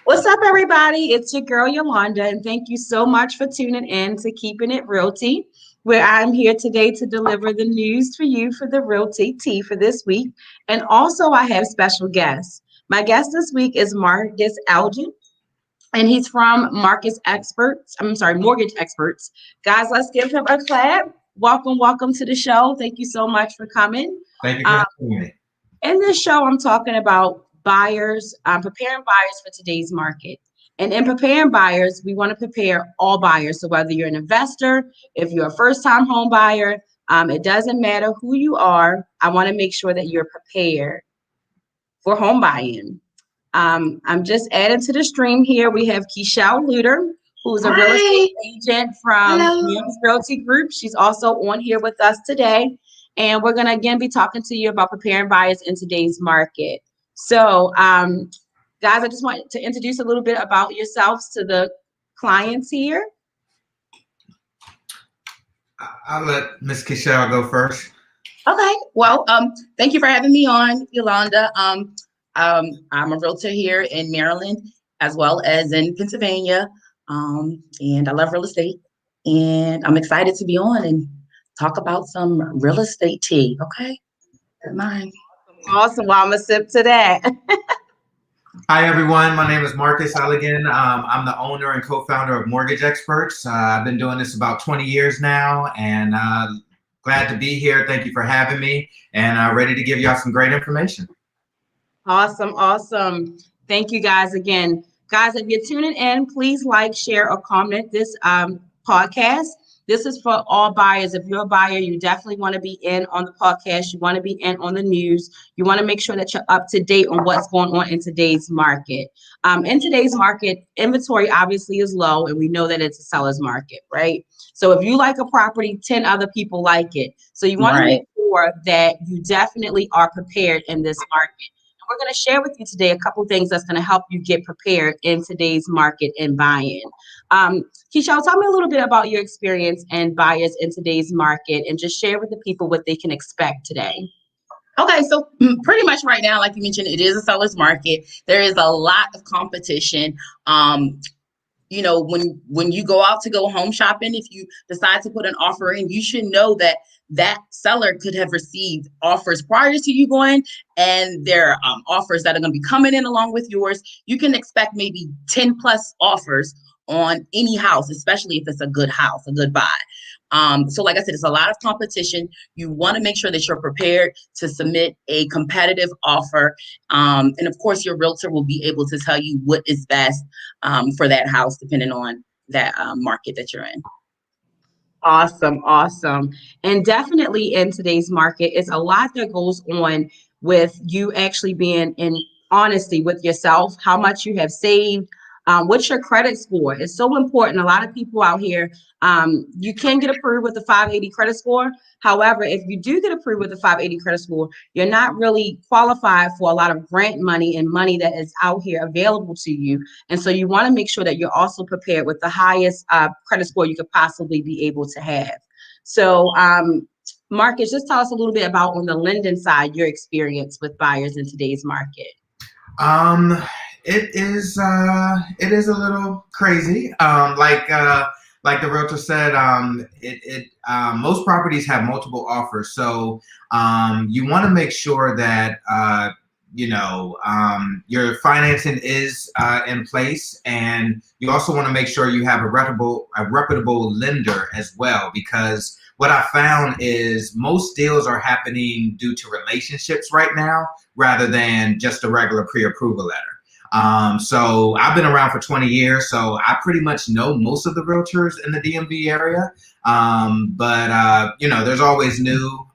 What's up, everybody? It's your girl Yolanda, and thank you so much for tuning in to Keeping It Realty, where I'm here today to deliver the news for you for the Realty tea for this week. And also, I have special guests. My guest this week is Marcus Elgin, and he's from Mortgage Experts. Guys, let's give him a clap. Welcome to the show. Thank you so much for coming. Thank you for having me. In this show, I'm talking about buyers, preparing buyers for today's market. And in preparing buyers, we want to prepare all buyers. So whether you're an investor, if you're a first-time home buyer, it doesn't matter who you are. I want to make sure that you're prepared for home buying. I'm just adding to the stream here. We have Keichel Lewter, who's a real estate agent from Mims Realty Group. She's also on here with us today. And we're going to again be talking to you about preparing buyers in today's market. So, guys, I just want to introduce a little bit about yourselves to the clients here. I'll let Ms. Keichel go first. Okay. Well, thank you for having me on, Yolanda. I'm a realtor here in Maryland as well as in Pennsylvania. And I love real estate. And I'm excited to be on and talk about some real estate tea. Okay. Mine. Awesome. Well, I'm going to sip to that. Hi, everyone. My name is Marcus Elligan. I'm the owner and co-founder of Mortgage Experts. I've been doing this about 20 years now, and glad to be here. Thank you for having me, and ready to give y'all some great information. Awesome. Thank you guys again. Guys, if you're tuning in, please like, share, or comment this podcast. This is for all buyers. If you're a buyer, you definitely want to be in on the podcast. You want to be in on the news. You want to make sure that you're up to date on what's going on in today's market. In today's market, inventory obviously is low, and we know that it's a seller's market, right? So if you like a property, 10 other people like it. So you want to make sure that you definitely are prepared in this market. We're going to share with you today a couple of things that's going to help you get prepared in today's market and buying. Keichel, tell me a little bit about your experience and buyers in today's market, and just share with the people what they can expect today. Okay, so pretty much right now, like you mentioned, it is a seller's market. There is a lot of competition. You know, when you go out to go home shopping, if you decide to put an offer in, you should know that that seller could have received offers prior to you going, and there are offers that are going to be coming in along with yours. You can expect maybe 10 plus offers on any house, especially if it's a good house, a good buy. So like I said, it's a lot of competition. You want to make sure that you're prepared to submit a competitive offer. And of course, your realtor will be able to tell you what is best for that house, depending on that market that you're in. Awesome. And definitely in today's market, it's a lot that goes on with you actually being in honesty with yourself, how much you have saved, what's your credit score. It's so important. A lot of people out here, you can get approved with a 580 credit score. However, if you do get approved with a 580 credit score, you're not really qualified for a lot of grant money and money that is out here available to you. And so you want to make sure that you're also prepared with the highest credit score you could possibly be able to have. So, Marcus, just tell us a little bit about, on the lending side, your experience with buyers in today's market. It is a little crazy. Like the realtor said, most properties have multiple offers. So you want to make sure that your financing is in place, and you also want to make sure you have a reputable lender as well, because what I found is most deals are happening due to relationships right now rather than just a regular pre-approval letter. So I've been around for 20 years, so I pretty much know most of the realtors in the DMV area. But there's always new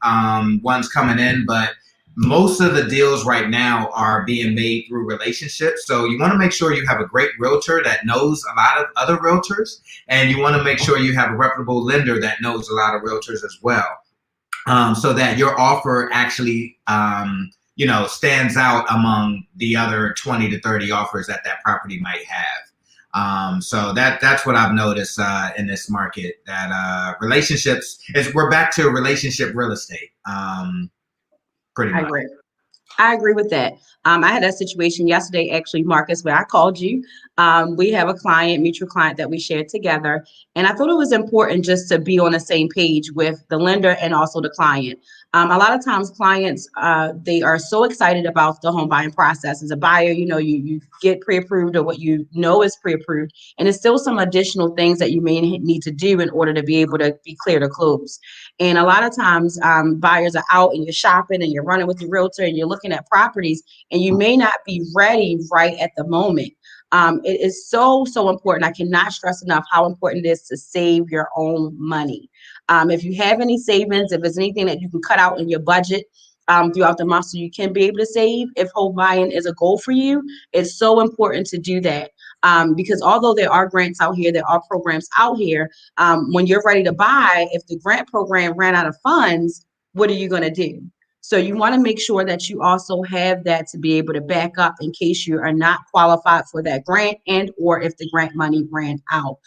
ones coming in, but most of the deals right now are being made through relationships. So you want to make sure you have a great realtor that knows a lot of other realtors, and you want to make sure you have a reputable lender that knows a lot of realtors as well, so that your offer actually stands out among the other 20 to 30 offers that property might have. So that's what I've noticed in this market, that relationships we're back to relationship real estate. Pretty much. I agree with that. I had a situation yesterday, actually, Marcus, where I called you. We have a client, mutual client that we shared together. And I thought it was important just to be on the same page with the lender and also the client. A lot of times clients, they are so excited about the home buying process. As a buyer, you get pre-approved or what you know is pre-approved. And it's still some additional things that you may need to do in order to be able to be clear to close. And a lot of times buyers are out and you're shopping and you're running with your realtor and you're looking at properties and you may not be ready right at the moment. It is so, so important. I cannot stress enough how important it is to save your own money. If you have any savings, if there's anything that you can cut out in your budget throughout the month so you can be able to save, if home buying is a goal for you, it's so important to do that. Because although there are grants out here, there are programs out here, when you're ready to buy, if the grant program ran out of funds, what are you going to do? So you want to make sure that you also have that to be able to back up in case you are not qualified for that grant and or if the grant money ran out.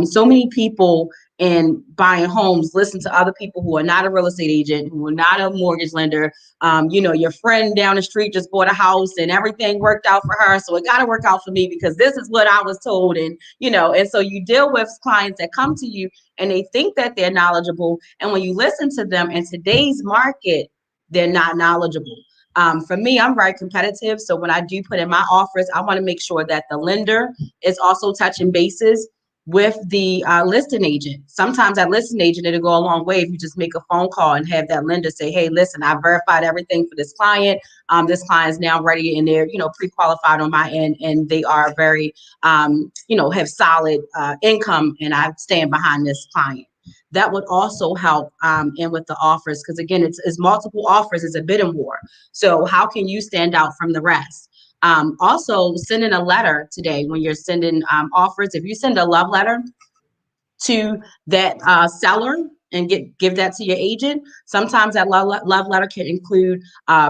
So many people in buying homes listen to other people who are not a real estate agent, who are not a mortgage lender. Your friend down the street just bought a house and everything worked out for her, so it got to work out for me because this is what I was told. And so you deal with clients that come to you and they think that they're knowledgeable, and when you listen to them in today's market, they're not knowledgeable. For me, I'm very competitive. So when I do put in my offers, I want to make sure that the lender is also touching bases with the listing agent. Sometimes that listing agent, it'll go a long way if you just make a phone call and have that lender say, hey, listen, I verified everything for this client. This client is now ready and they're, pre-qualified on my end, and they are very, have solid income, and I stand behind this client. That would also help in with the offers, because again, it's multiple offers, it's a bidding war. So how can you stand out from the rest? Also, sending a letter today when you're sending offers. If you send a love letter to that seller and give that to your agent, sometimes that love letter can include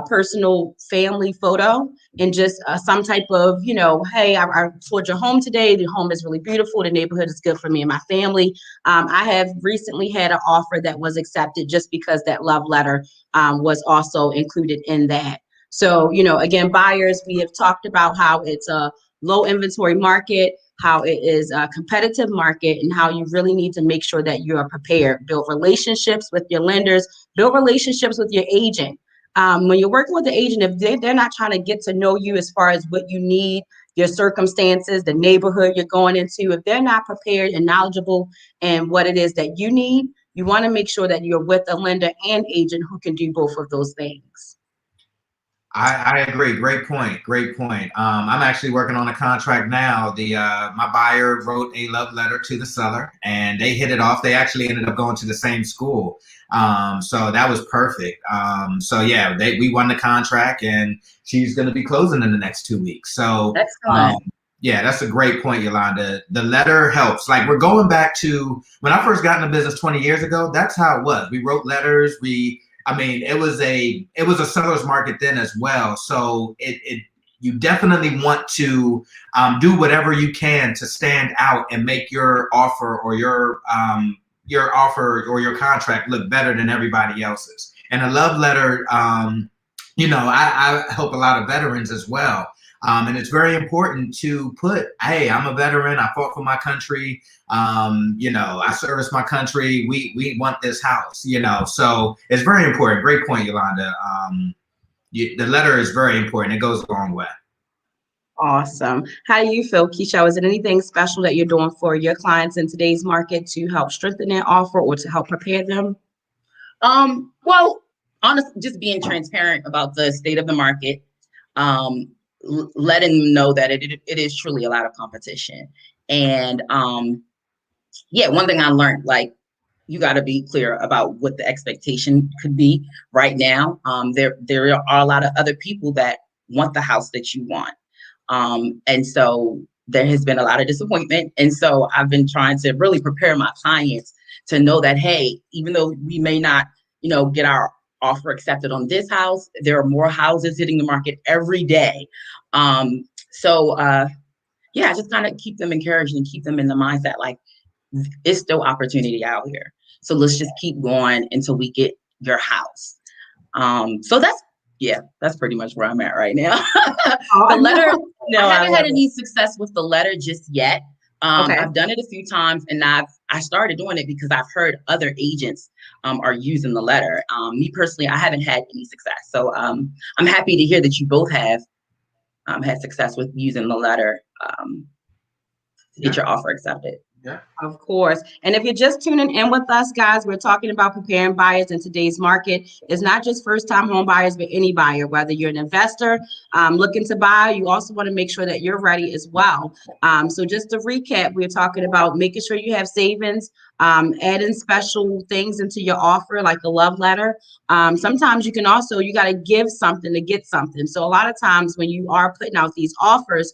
personal family photo and just some type of, hey, I toured your home today. The home is really beautiful. The neighborhood is good for me and my family. I have recently had an offer that was accepted just because that love letter was also included in that. So, again, buyers, we have talked about how it's a low inventory market, how it is a competitive market, and how you really need to make sure that you are prepared. Build relationships with your lenders, build relationships with your agent. When you're working with the agent, if they're not trying to get to know you as far as what you need, your circumstances, the neighborhood you're going into, if they're not prepared and knowledgeable in what it is that you need, you want to make sure that you're with a lender and agent who can do both of those things. I agree. Great point. Great point. I'm actually working on a contract now. My buyer wrote a love letter to the seller, and they hit it off. They actually ended up going to the same school, so that was perfect. So yeah, we won the contract, and she's going to be closing in the next 2 weeks. So yeah, that's a great point, Yolanda. The letter helps. Like, we're going back to when I first got in the business 20 years ago. That's how it was. We wrote letters. It was a seller's market then as well. So you definitely want to do whatever you can to stand out and make your offer or your contract look better than everybody else's. And a love letter, I help a lot of veterans as well. And it's very important to put, hey, I'm a veteran. I fought for my country. I service my country. We want this house, so it's very important. Great point, Yolanda. The letter is very important. It goes a long way. Awesome. How do you feel, Keichel? Is it anything special that you're doing for your clients in today's market to help strengthen their offer or to help prepare them? Well, honestly, just being transparent about the state of the market, letting them know that it is truly a lot of competition. And one thing I learned, like, you got to be clear about what the expectation could be right now. There are a lot of other people that want the house that you want. And so there has been a lot of disappointment. And so I've been trying to really prepare my clients to know that, hey, even though we may not, get our offer accepted on this house, there are more houses hitting the market every day. Just kind of keep them encouraged and keep them in the mindset, like, it's still opportunity out here. So let's just keep going until we get your house. So Yeah, that's pretty much where I'm at right now. Oh, The letter, no, I I haven't love had it. any success with the letter just yet. Okay. I've done it a few times, and I started doing it because I've heard other agents are using the letter. Me personally, I haven't had any success. So I'm happy to hear that you both have had success with using the letter to get your offer accepted. Yeah. Of course. And if you're just tuning in with us, guys, we're talking about preparing buyers in today's market. It's not just first-time home buyers, but any buyer, whether you're an investor looking to buy, you also want to make sure that you're ready as well. So just to recap, we're talking about making sure you have savings, adding special things into your offer, like a love letter. Sometimes you got to give something to get something. So a lot of times when you are putting out these offers,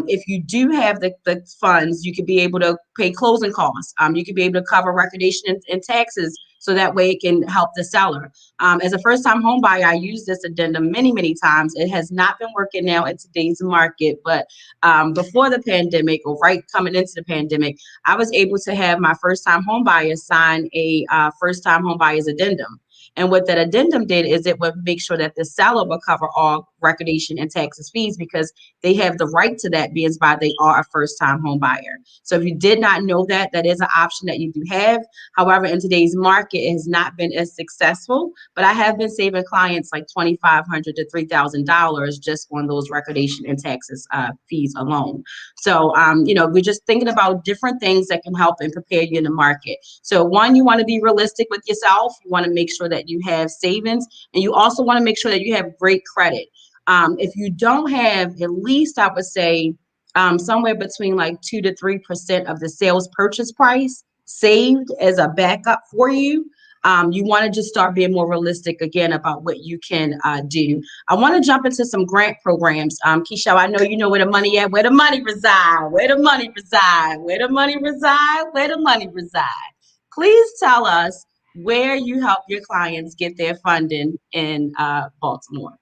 if you do have the funds, you could be able to pay closing costs. You could be able to cover recordation and taxes, so that way it can help the seller. As a first-time home buyer, I use this addendum many, many times. It has not been working now in today's market, but before the pandemic, or right coming into the pandemic, I was able to have my first-time home buyers sign a first-time home buyer's addendum. And what that addendum did is it would make sure that the seller will cover all recordation and taxes fees, because they have the right to that, being by they are a first-time home buyer. So if you did not know that, that is an option that you do have. However, in today's market, it has not been as successful, but I have been saving clients like $2,500 to $3,000 just on those recordation and taxes fees alone. So, we're just thinking about different things that can help and prepare you in the market. So one, you want to be realistic with yourself. You want to make sure that you have savings, and you also want to make sure that you have great credit. If you don't have, at least I would say somewhere between like 2 to 3% of the sales purchase price saved as a backup for you, you want to just start being more realistic again about what you can do. I want to jump into some grant programs. Keichel, I know you know where the money at, where the money reside, where the money reside, where the money reside, where the money reside. Please tell us where you help your clients get their funding in Baltimore.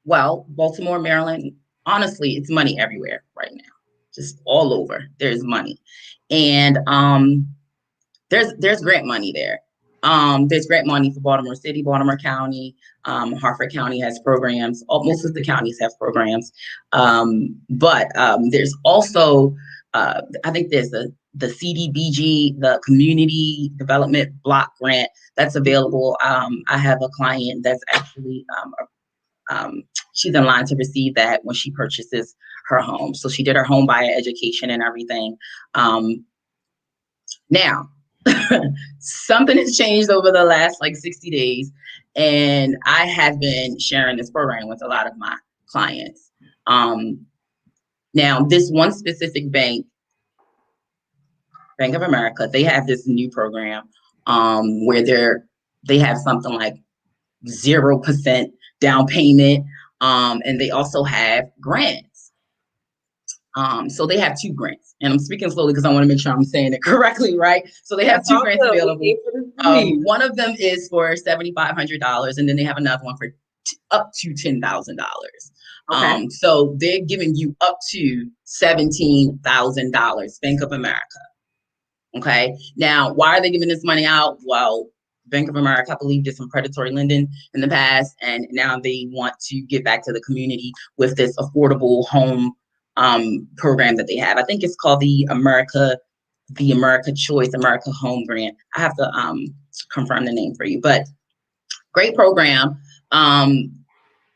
Well, Baltimore, Maryland, honestly, it's money everywhere right now, just all over. There's money, and there's grant money there. There's grant money for Baltimore City, Baltimore County, Hartford County has programs. Most of the counties have programs, but there's also I think there's the CDBG, the Community Development Block Grant, that's available. I have a client that's actually she's in line to receive that when she purchases her home. So she did her home buyer education and everything. Now, something has changed over the last like 60 days, and I have been sharing this program with a lot of my clients. Now, this one specific bank, Bank of America, they have this new program where they have something like 0% down payment, and they also have grants. So they have 2 grants, and I'm speaking slowly because I want to make sure I'm saying it correctly, right? So they have 2 grants available. One of them is for $7,500, and then they have another one for up to $10,000. Okay. So they're giving you up to $17,000, Bank of America. Okay. Now, why are they giving this money out? Well, Bank of America, I believe, did some predatory lending in the past, and now they want to give back to the community with this affordable home program that they have. I think it's called the America Choice, America Home Grant. I have to confirm the name for you, but great program.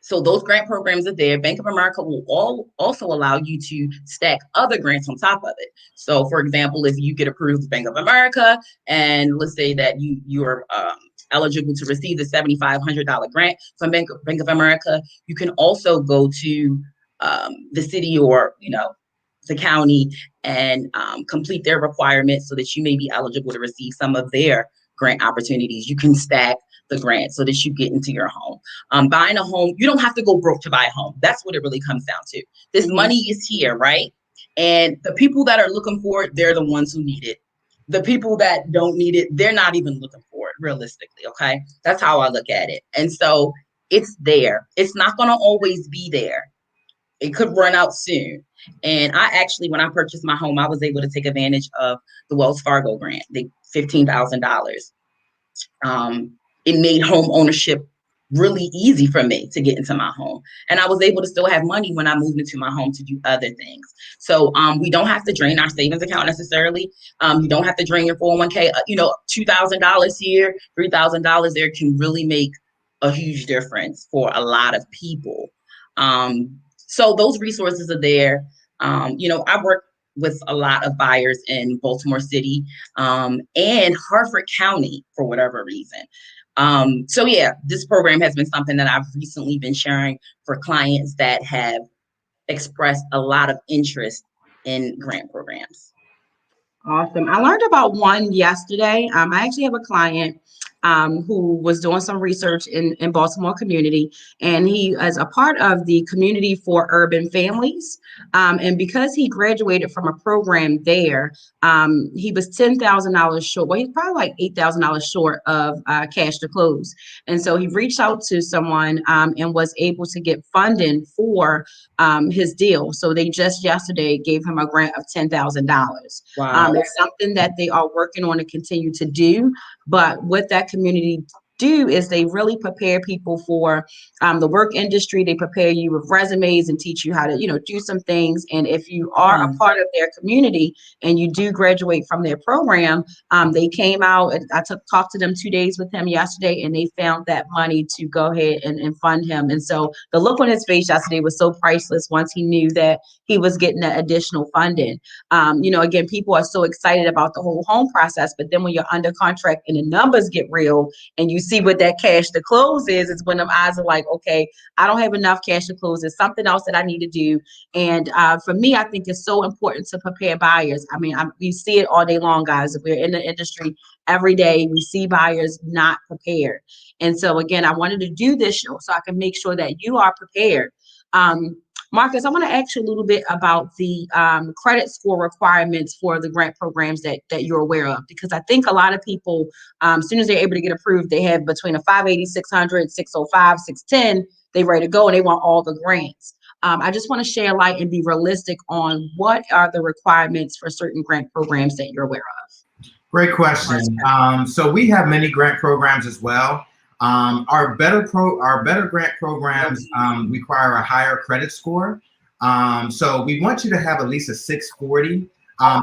So those grant programs are there. Bank of America will also allow you to stack other grants on top of it. So, for example, if you get approved with Bank of America, and let's say that you are eligible to receive the $7,500 grant from Bank of America, you can also go to the city or the county and complete their requirements so that you may be eligible to receive some of their grant opportunities. You can stack the grant so that you get into your home. Buying a home, you don't have to go broke to buy a home. That's what it really comes down to. This money is here, right? And the people that are looking for it, they're the ones who need it. The people that don't need it, they're not even looking for it realistically, okay? That's how I look at it. And so it's there. It's not going to always be there. It could run out soon. And I actually, when I purchased my home, I was able to take advantage of the Wells Fargo grant, the $15,000. it made home ownership really easy for me to get into my home. And I was able to still have money when I moved into my home to do other things. So we don't have to drain our savings account necessarily. You don't have to drain your 401k. $2,000 here, $3,000 there can really make a huge difference for a lot of people. So those resources are there. I work with a lot of buyers in Baltimore City and Harford County for whatever reason. So yeah, this program has been something that I've recently been sharing for clients that have expressed a lot of interest in grant programs. Awesome. I learned about one yesterday. I actually have a client who was doing some research in Baltimore community, and he is a part of the community for urban families. And because he graduated from a program there, he was $10,000 short. Well, he's probably like $8,000 short of cash to close. And so he reached out to someone and was able to get funding for his deal. So they just yesterday gave him a grant of $10,000. Wow. It's something that they are working on to continue to do. But what that community do is they really prepare people for the work industry. They prepare you with resumes and teach you how to, do some things. And if you are a part of their community and you do graduate from their program, they came out and I talked to them 2 days with him yesterday, and they found that money to go ahead and fund him. And so the look on his face yesterday was so priceless once he knew that he was getting that additional funding. Again, people are so excited about the whole home process, but then when you're under contract and the numbers get real and you see what that cash to close is when them eyes are like, okay, I don't have enough cash to close. There's something else that I need to do. And for me, I think it's so important to prepare buyers. I mean, we see it all day long, guys. If we're in the industry every day, we see buyers not prepared. And so again, I wanted to do this show so I can make sure that you are prepared. Marcus, I want to ask you a little bit about the credit score requirements for the grant programs that you're aware of, because I think a lot of people, as soon as they're able to get approved, they have between a 580, 600, 605, 610, they ready to go and they want all the grants. I just want to share light and be realistic on what are the requirements for certain grant programs that you're aware of. Great question. So we have many grant programs as well. Our better grant programs require a higher credit score. So we want you to have at least a 640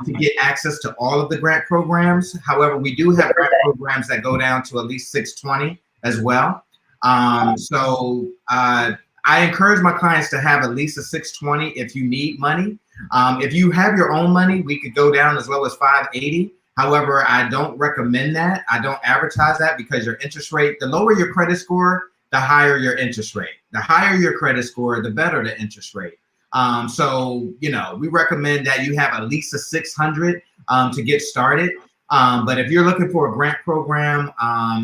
to get access to all of the grant programs. However, we do have grant programs that go down to at least 620 as well. I encourage my clients to have at least a 620 if you need money. If you have your own money, we could go down as low as 580. However, I don't recommend that. I don't advertise that because your interest rate, the lower your credit score, the higher your interest rate. The higher your credit score, the better the interest rate. We recommend that you have at least a 600 to get started. But if you're looking for a grant program,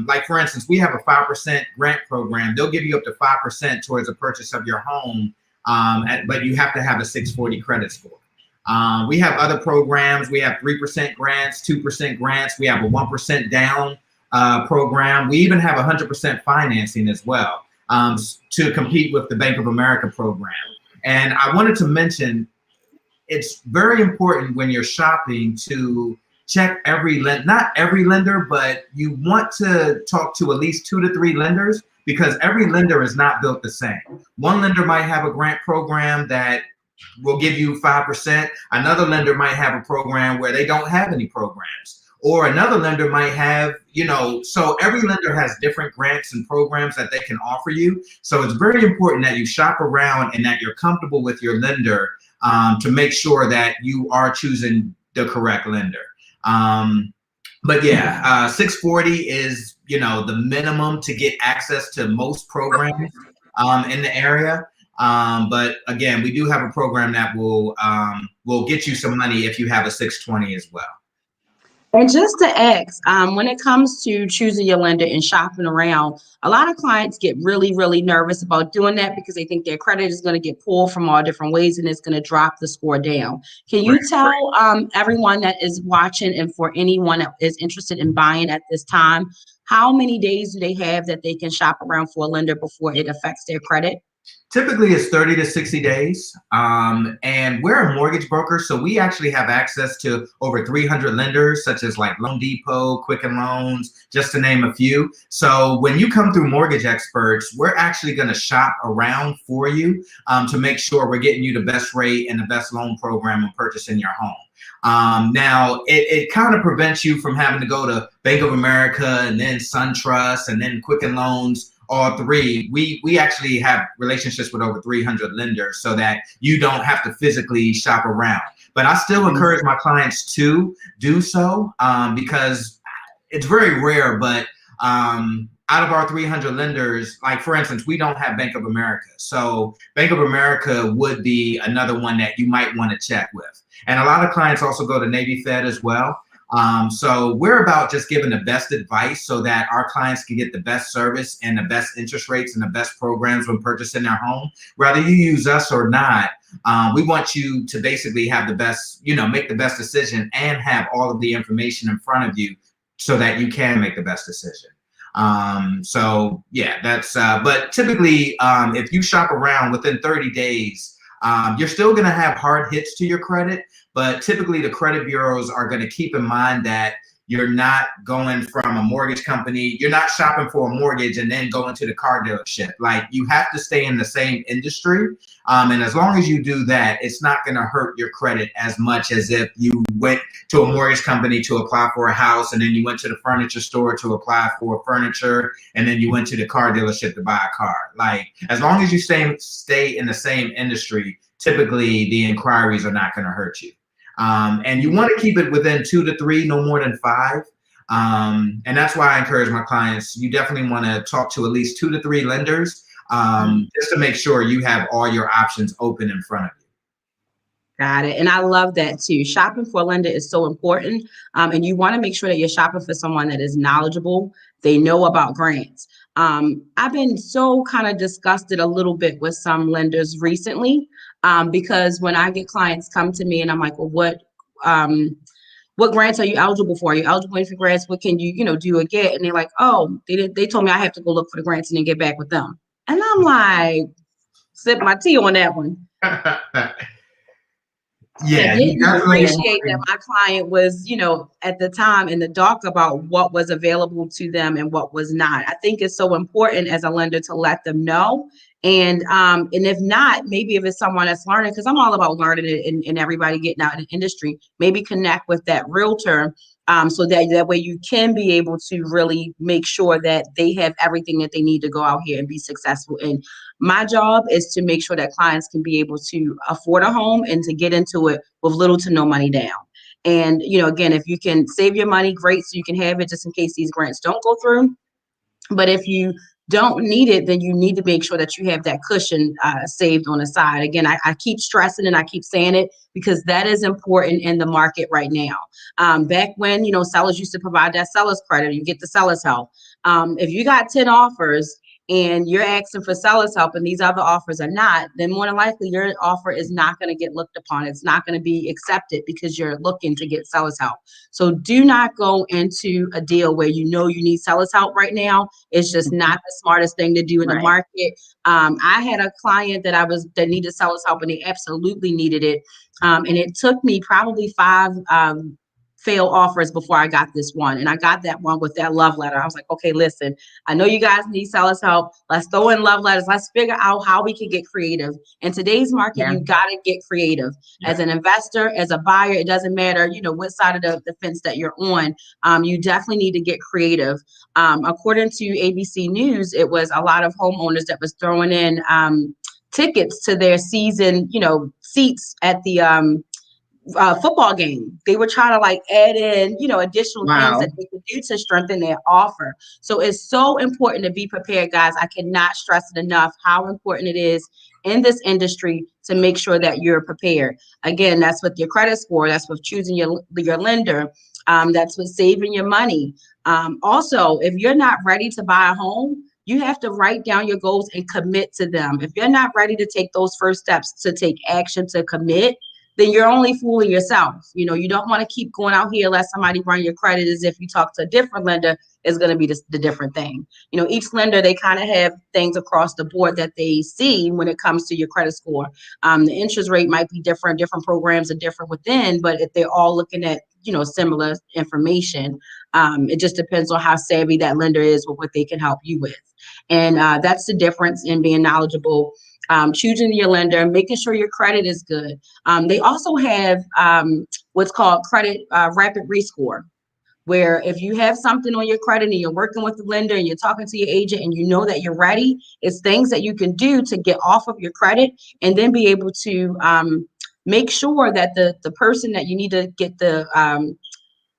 like for instance, we have a 5% grant program. They'll give you up to 5% towards the purchase of your home, but you have to have a 640 credit score. We have other programs. We have 3% grants, 2% grants. We have a 1% down program. We even have 100% financing as well to compete with the Bank of America program. And I wanted to mention, it's very important when you're shopping to check not every lender, but you want to talk to at least 2 to 3 lenders because every lender is not built the same. One lender might have a grant program that will give you 5%. Another lender might have a program where they don't have any programs. Or another lender might have, so every lender has different grants and programs that they can offer you. So it's very important that you shop around and that you're comfortable with your lender to make sure that you are choosing the correct lender. But yeah, 640 is, the minimum to get access to most programs in the area. But again, we do have a program that will get you some money if you have a 620 as well. And just to ask, when it comes to choosing your lender and shopping around, a lot of clients get really, really nervous about doing that because they think their credit is going to get pulled from all different ways and it's going to drop the score down. Can you tell everyone that is watching and for anyone that is interested in buying at this time, how many days do they have that they can shop around for a lender before it affects their credit? Typically, it's 30 to 60 days. And we're a mortgage broker, so we actually have access to over 300 lenders, such as like Loan Depot, Quicken Loans, just to name a few. So when you come through Mortgage Experts, we're actually going to shop around for you to make sure we're getting you the best rate and the best loan program when purchasing your home. Now, it kind of prevents you from having to go to Bank of America and then SunTrust and then Quicken Loans. All three, we actually have relationships with over 300 lenders so that you don't have to physically shop around. But I still encourage my clients to do so because it's very rare. But out of our 300 lenders, like for instance, we don't have Bank of America. So Bank of America would be another one that you might want to check with. And a lot of clients also go to Navy Fed as well. So we're about just giving the best advice so that our clients can get the best service and the best interest rates and the best programs when purchasing their home. Whether you use us or not, we want you to basically have the best, make the best decision and have all of the information in front of you so that you can make the best decision. So yeah, that's, but typically, if you shop around within 30 days, you're still going to have hard hits to your credit, but typically the credit bureaus are going to keep in mind that you're not going from a mortgage company, you're not shopping for a mortgage and then going to the car dealership. Like you have to stay in the same industry. And as long as you do that, it's not going to hurt your credit as much as if you went to a mortgage company to apply for a house and then you went to the furniture store to apply for furniture and then you went to the car dealership to buy a car. Like as long as you stay in the same industry, typically the inquiries are not going to hurt you. And you want to keep it within 2 to 3, no more than 5. And that's why I encourage my clients, you definitely want to talk to at least 2 to 3 lenders just to make sure you have all your options open in front of you. Got it. And I love that too. Shopping for a lender is so important. And you want to make sure that you're shopping for someone that is knowledgeable. They know about grants. I've been so kind of disgusted a little bit with some lenders recently because when I get clients come to me and I'm like, well, what grants are you eligible for? Are you eligible for grants? What can you, do or get? And they're like, oh, they told me I have to go look for the grants and then get back with them. And I'm like, sip my tea on that one. Yeah, I didn't appreciate that my client was, at the time in the dark about what was available to them and what was not. I think it's so important as a lender to let them know. And if not, maybe if it's someone that's learning, because I'm all about learning it and everybody getting out in the industry, maybe connect with that realtor so that way you can be able to really make sure that they have everything that they need to go out here and be successful. And my job is to make sure that clients can be able to afford a home and to get into it with little to no money down. And, again, if you can save your money, great, so you can have it just in case these grants don't go through. But if you don't need it, then you need to make sure that you have that cushion saved on the side. Again, I keep stressing and I keep saying it because that is important in the market right now. Back when, sellers used to provide that seller's credit, you get the seller's help. If you got 10 offers and you're asking for seller's help and these other offers are not, then more than likely your offer is not going to get looked upon. It's not going to be accepted because you're looking to get seller's help. So do not go into a deal where you need seller's help right now. It's just not the smartest thing to do in the market. I had a client that needed seller's help and they absolutely needed it. And it took me probably 5 failed offers before I got this one. And I got that one with that love letter. I was like, okay, listen, I know you guys need seller's help. Let's throw in love letters. Let's figure out how we can get creative. In today's market, you got to get creative. As an investor, as a buyer, it doesn't matter, what side of the fence that you're on. You definitely need to get creative. According to ABC News, it was a lot of homeowners that was throwing in tickets to their season, seats at the football game. They were trying to add in, additional things that they could do to strengthen their offer. So it's so important to be prepared, guys. I cannot stress it enough how important it is in this industry to make sure that you're prepared. Again, that's with your credit score. That's with choosing your lender. That's with saving your money. Also, if you're not ready to buy a home, you have to write down your goals and commit to them. If you're not ready to take those first steps to take action to commit, then you're only fooling yourself. You know, you don't want to keep going out here, let somebody run your credit as if you talk to a different lender is going to be the different thing. You know, each lender, they kind of have things across the board that they see when it comes to your credit score. The interest rate might be different programs are different within, but if they're all looking at, you know, similar information, it just depends on how savvy that lender is with what they can help you with. And that's the difference in being knowledgeable, choosing your lender, making sure your credit is good. They also have what's called credit rapid rescore, where if you have something on your credit and you're working with the lender and you're talking to your agent and you know that you're ready, it's things that you can do to get off of your credit and then be able to make sure that the person that you need to get the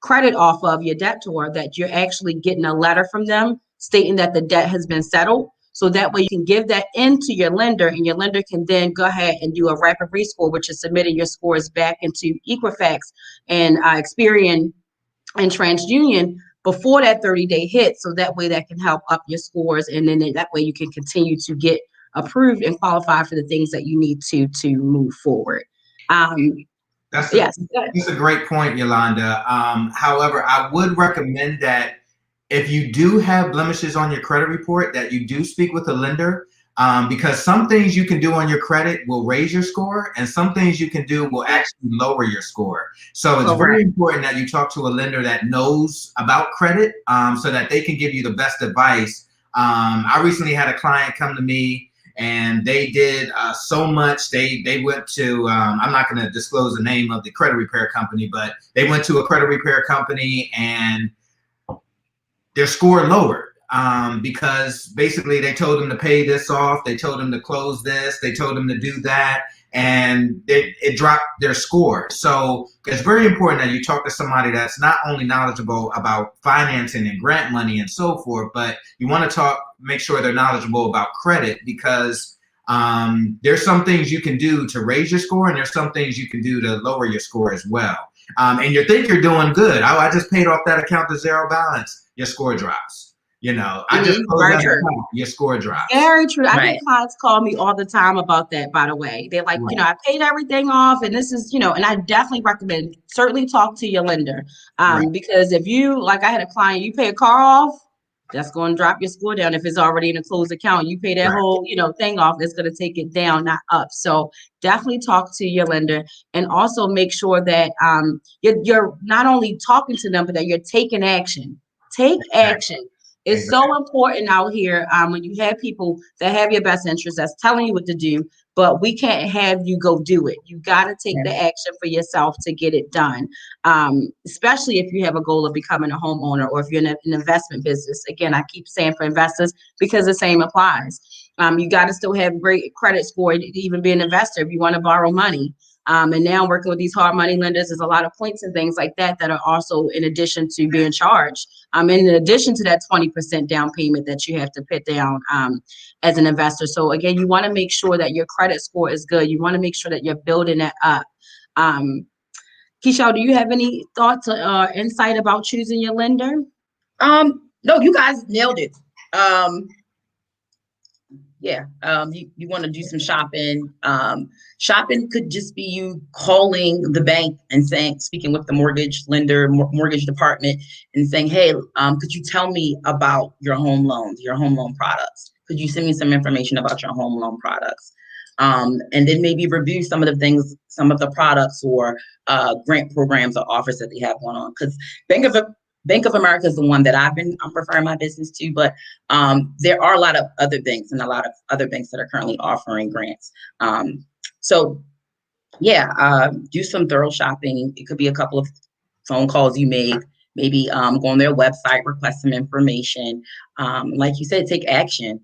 credit off of, your debtor, that you're actually getting a letter from them stating that the debt has been settled. So that way you can give that into your lender, and your lender can then go ahead and do a rapid rescore, which is submitting your scores back into Equifax and Experian and TransUnion before that 30-day hit. So that way that can help up your scores. And then that way you can continue to get approved and qualify for the things that you need to move forward. That's Yes. That's a great point, Yolanda. However, I would recommend that if you do have blemishes on your credit report, that you do speak with a lender, because some things you can do on your credit will raise your score, and some things you can do will actually lower your score. So it's very important that you talk to a lender that knows about credit, so that they can give you the best advice. I recently had a client come to me, and they did so much. They went to, I'm not going to disclose the name of the credit repair company, but they went to a credit repair company and their score lowered because basically they told them to pay this off. They told them to close this. They told them to do that. And it dropped their score. So it's very important that you talk to somebody that's not only knowledgeable about financing and grant money and so forth, but you want to make sure they're knowledgeable about credit, because there's some things you can do to raise your score, and there's some things you can do to lower your score as well. And you think you're doing good. I just paid off that account to zero balance. Your score drops. You know, I just closed that account, your score drops. Very true. I get clients call me all the time about that, by the way. They're like, you know, I paid everything off, and this is, you know, and I definitely recommend certainly talk to your lender. Because if you, like I had a client, you pay a car off, that's going to drop your score down. If it's already in a closed account, you pay that whole, you know, thing off, it's going to take it down, not up. So definitely talk to your lender, and also make sure that you're not only talking to them, but that you're taking action. Take action. It's so important out here when you have people that have your best interest, that's telling you what to do, but we can't have you go do it. You got to take the action for yourself to get it done, especially if you have a goal of becoming a homeowner, or if you're in an investment business. Again, I keep saying for investors, because the same applies. You got to still have great credit score to even be an investor if you want to borrow money. And now working with these hard money lenders, there's a lot of points and things like that that are also in addition to being charged. In addition to that 20% down payment that you have to put down as an investor. So again, you want to make sure that your credit score is good. You want to make sure that you're building that up. Keichel, do you have any thoughts or insight about choosing your lender? No, you guys nailed it. You want to do some shopping. Shopping could just be you calling the bank and speaking with the mortgage lender, mortgage department, and saying, hey, could you tell me about your home loans, your home loan products? Could you send me some information about your home loan products? And then maybe review some of the things, some of the products or grant programs or offers that they have going on. Because Bank of America is the one that I'm referring my business to, but there are a lot of other banks and a lot of other banks that are currently offering grants. Do some thorough shopping. It could be a couple of phone calls you make, maybe go on their website, request some information. Like you said, take action.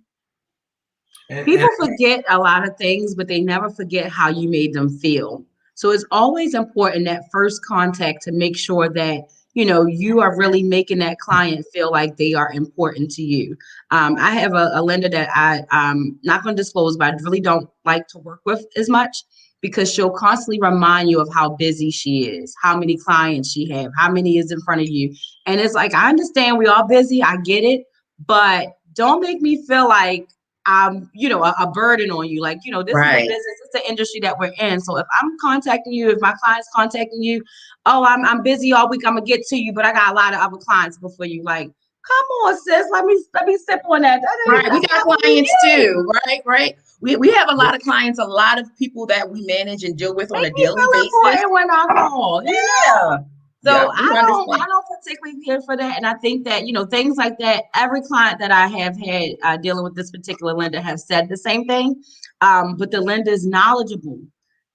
People forget a lot of things, but they never forget how you made them feel. So it's always important, that first contact, to make sure that you are really making that client feel like they are important to you. I have a lender that I'm not going to disclose, but I really don't like to work with as much, because she'll constantly remind you of how busy she is, how many clients she have, how many is in front of you. And it's like, I understand we all busy, I get it, but don't make me feel like a burden on you. Like, this is a Right. business, it's the industry that we're in. So if I'm contacting you, if my client's contacting you, oh, I'm busy all week, I'm gonna get to you, but I got a lot of other clients before you. Like, come on, sis, let me sip on that. Right. We That's got not what we clients do. too. Right. We have a lot of clients, a lot of people that we manage and deal with on Make a me daily feel basis. important when I call, Yeah. Yeah. So We I understand. don't particularly care for that. And I think that, things like that, every client that I have had dealing with this particular lender has said the same thing. But the lender is knowledgeable.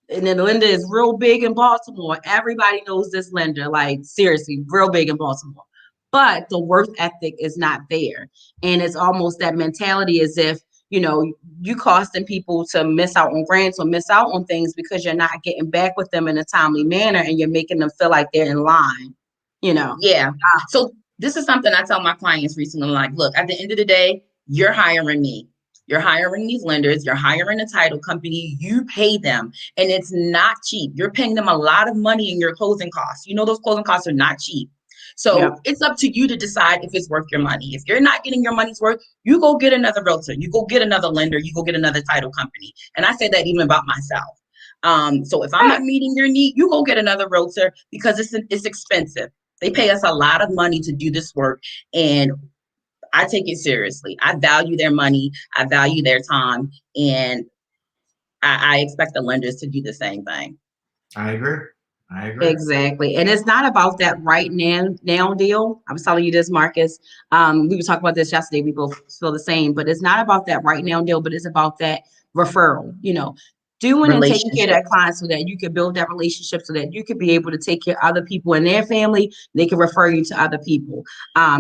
And then the lender is real big in Baltimore. Everybody knows this lender, like seriously, real big in Baltimore. But the work ethic is not there. And it's almost that mentality as if, you costing people to miss out on grants or miss out on things because you're not getting back with them in a timely manner and you're making them feel like they're in line. Yeah. So this is something I tell my clients recently, like, look, at the end of the day, you're hiring me. You're hiring these lenders. You're hiring a title company. You pay them, and it's not cheap. You're paying them a lot of money in your closing costs. Those closing costs are not cheap. Yeah. So it's up to you to decide if it's worth your money. If you're not getting your money's worth, you go get another realtor. You go get another lender. You go get another title company. And I say that even about myself. So if I'm not meeting your need, you go get another realtor because it's expensive. They pay us a lot of money to do this work, and I take it seriously. I value their money. I value their time, and I expect the lenders to do the same thing. I agree. Exactly. And it's not about that right now deal. I was telling you this, Marcus. We were talking about this yesterday. We both feel the same, but it's not about that right now deal, but it's about that referral, doing and taking care of that client so that you can build that relationship so that you could be able to take care of other people in their family. They can refer you to other people.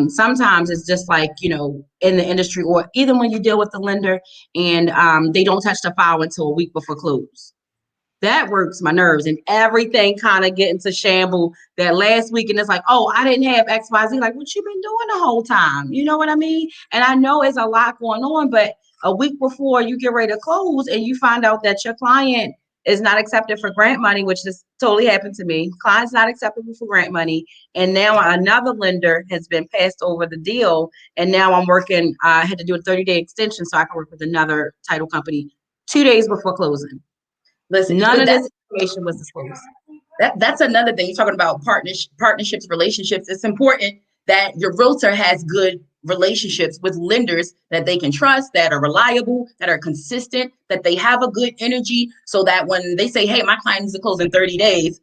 Sometimes it's just like, in the industry or even when you deal with the lender and they don't touch the file until a week before close. That works my nerves and everything kind of get into shamble that last week. And it's like, oh, I didn't have XYZ. Like, what you been doing the whole time? You know what I mean? And I know it's a lot going on, but a week before you get ready to close and you find out that your client is not accepted for grant money, which just totally happened to me. Client's not acceptable for grant money. And now another lender has been passed over the deal. And now I'm working, I had to do a 30-day extension so I can work with another title company 2 days before closing. Listen, None of this information was disclosed. That's another thing. You're talking about partnerships, relationships. It's important that your realtor has good relationships with lenders that they can trust, that are reliable, that are consistent, that they have a good energy, so that when they say, hey, my client needs to close in 30 days,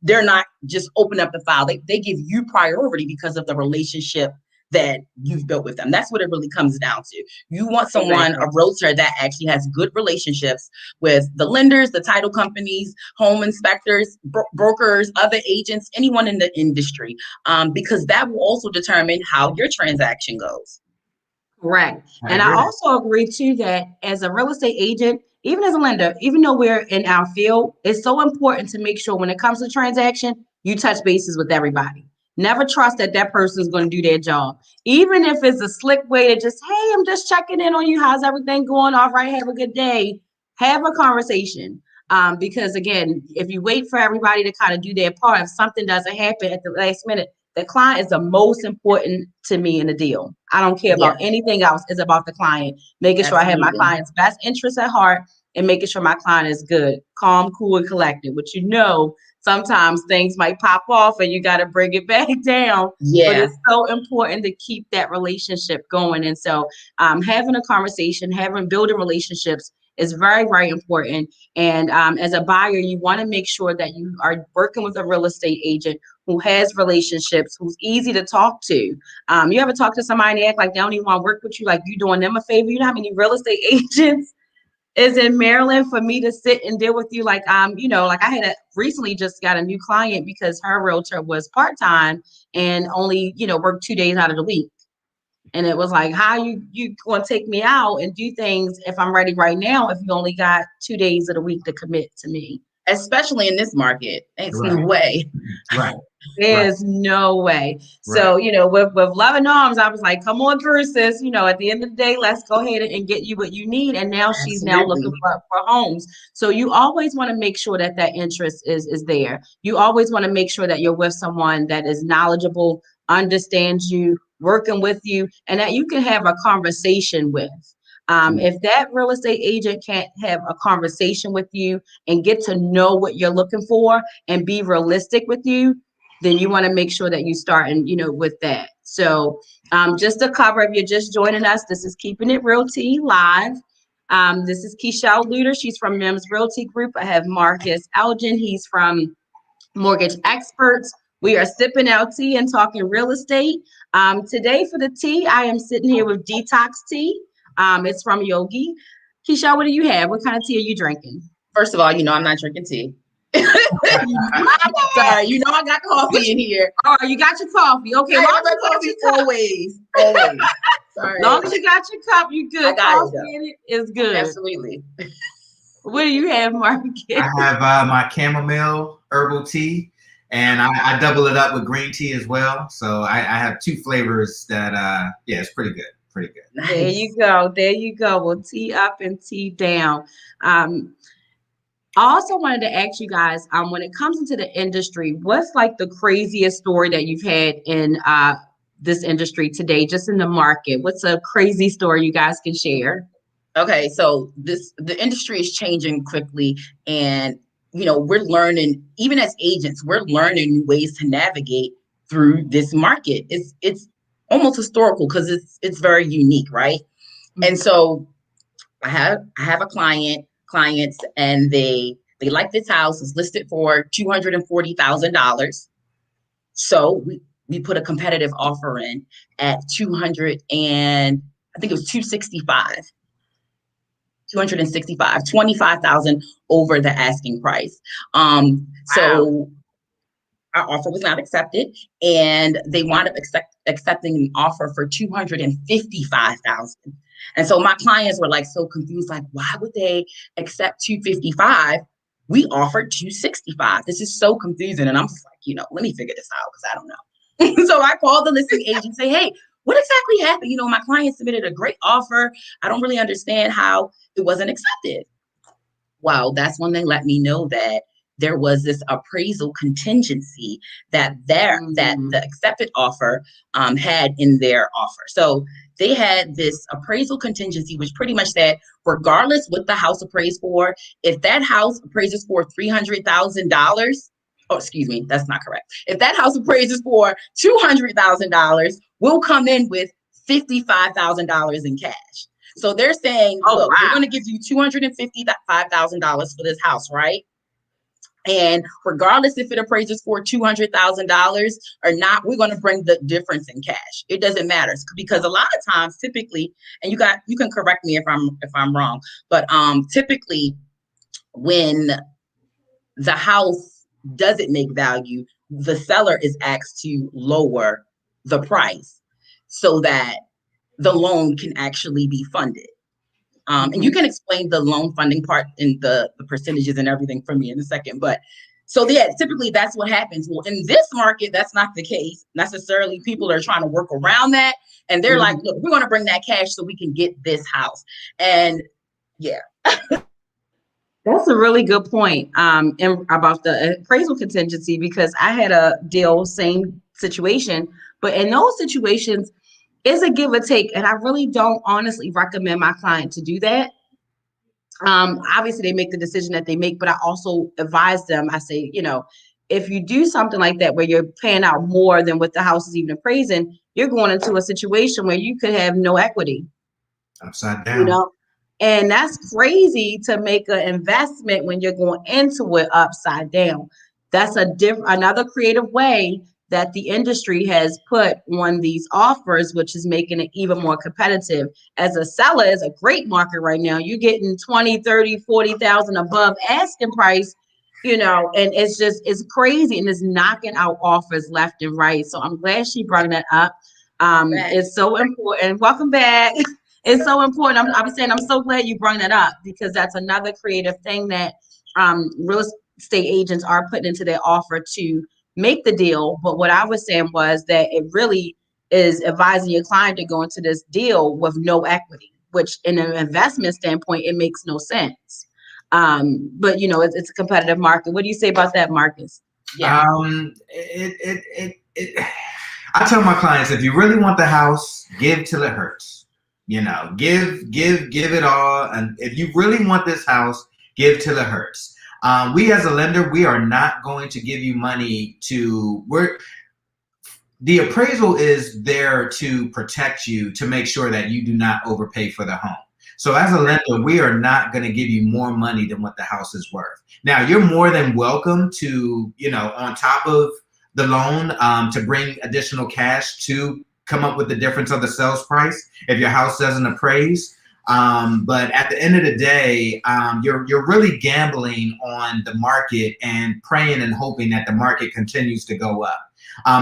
they're not just open up the file. They give you priority because of the relationship that you've built with them. That's what it really comes down to. You want someone, a realtor that actually has good relationships with the lenders, the title companies, home inspectors, brokers, other agents, anyone in the industry, because that will also determine how your transaction goes. Correct. And I also agree too that as a real estate agent, even as a lender, even though we're in our field, it's so important to make sure when it comes to transaction, you touch bases with everybody. Never trust that person is going to do their job. Even if it's a slick way to just, hey, I'm just checking in on you. How's everything going? All right, have a good day. Have a conversation. Because again, if you wait for everybody to kind of do their part, if something doesn't happen at the last minute, the client is the most important to me in the deal. I don't care about anything else. It's about the client, making sure I have my client's best interest at heart and making sure my client is good, calm, cool, and collected, which sometimes things might pop off and you got to bring it back down. But it's so important to keep that relationship going. And so having a conversation, building relationships is very, very important. And as a buyer, you want to make sure that you are working with a real estate agent who has relationships, who's easy to talk to. You ever talk to somebody and act like they don't even want to work with you, like you doing them a favor? You know how many real estate agents is in Maryland for me to sit and deal with you? Like, like I had recently just got a new client because her realtor was part-time and only, worked 2 days out of the week. And it was like, how you going to take me out and do things if I'm ready right now, if you only got 2 days of the week to commit to me? Especially in this market. It's no way. Right. There's no way. So, with Love and Arms, I was like, come on through, sis. At the end of the day, let's go ahead and get you what you need. And now she's now looking for homes. So you always want to make sure that interest is there. You always want to make sure that you're with someone that is knowledgeable, understands you, working with you, and that you can have a conversation with. If that real estate agent can't have a conversation with you and get to know what you're looking for and be realistic with you, then you want to make sure that you start and with that. So just to cover, if you're just joining us, this is Keeping It Realty Live. This is Keichel Lewter. She's from Mims Realty Group. I have Marcus Elgin. He's from Mortgage Experts. We are sipping our tea and talking real estate. Today for the tea, I am sitting here with Detox Tea. It's from Yogi. Keichel, what do you have? What kind of tea are you drinking? First of all, I'm not drinking tea. Sorry, I got coffee in here. Oh, you got your coffee. Okay, I long got coffee always. Sorry. Long as you got your cup, you good. I got coffee in it is good. Absolutely. What do you have, Marcus? I have my chamomile herbal tea, and I double it up with green tea as well. So I have two flavors that, it's pretty good. Pretty good. Nice. There you go. There you go. Well, tea up and tea down. I also wanted to ask you guys, when it comes into the industry, what's like the craziest story that you've had in this industry today, just in the market? What's a crazy story you guys can share? Okay, so the industry is changing quickly, and we're learning, even as agents, we're learning new ways to navigate through this market. It's almost historical because it's very unique, right? Mm-hmm. And so I have a clients, and they like this house. It's listed for $240,000. So we put a competitive offer in at 200, and I think it was 25,000 over the asking price. So our offer was not accepted, and they wound up accepting an offer for $255,000. And so my clients were like so confused, like, why would they accept $255,000? We offered $265,000. This is so confusing. And I'm just like, let me figure this out because I don't know. So I called the listing agent and say, hey, what exactly happened? My client submitted a great offer. I don't really understand how it wasn't accepted. Wow, that's when they let me know that there was this appraisal contingency that the accepted offer had in their offer. So they had this appraisal contingency, which pretty much said, regardless what the house appraised for, if that house appraises for $300,000, oh, excuse me, that's not correct. If that house appraises for $200,000, we'll come in with $55,000 in cash. So they're saying, look, we're going to give you $255,000 for this house, right? And regardless if it appraises for $200,000 or not, we're going to bring the difference in cash. It doesn't matter, because a lot of times, typically, and you can correct me if I'm wrong, but typically when the house doesn't make value, the seller is asked to lower the price so that the loan can actually be funded. And you can explain the loan funding part and the percentages and everything for me in a second. But so yeah, typically that's what happens. Well, in this market, that's not the case necessarily. People are trying to work around that. And they're like, look, we're going to bring that cash so we can get this house. And yeah. That's a really good point about the appraisal contingency, because I had a deal, same situation. But in those situations, it's a give or take, and I really don't honestly recommend my client to do that. Obviously, they make the decision that they make, but I also advise them. I say, if you do something like that where you're paying out more than what the house is even appraising, you're going into a situation where you could have no equity. Upside down. And that's crazy to make an investment when you're going into it upside down. That's another creative way that the industry has put on these offers, which is making it even more competitive. As a seller, it's a great market right now. You're getting 20, 30, 40,000 above asking price, and it's crazy, and it's knocking out offers left and right. So I'm glad she brought that up. It's so important. Welcome back. It's so important. I'm saying I'm so glad you brought that up, because that's another creative thing that real estate agents are putting into their offer to make the deal. But what I was saying was that it really is advising your client to go into this deal with no equity, which in an investment standpoint, it makes no sense. But it's a competitive market. What do you say about that, Marcus? Yeah. I tell my clients, if you really want the house, give till it hurts. You know, give it all. And if you really want this house, give till it hurts. We as a lender, we are not going to give you money the appraisal is there to protect you, to make sure that you do not overpay for the home. So as a lender, we are not going to give you more money than what the house is worth. Now, you're more than welcome to, you know, on top of the loan, to bring additional cash to come up with the difference of the sales price if your house doesn't appraise. But at the end of the day, you're really gambling on the market and praying and hoping that the market continues to go up.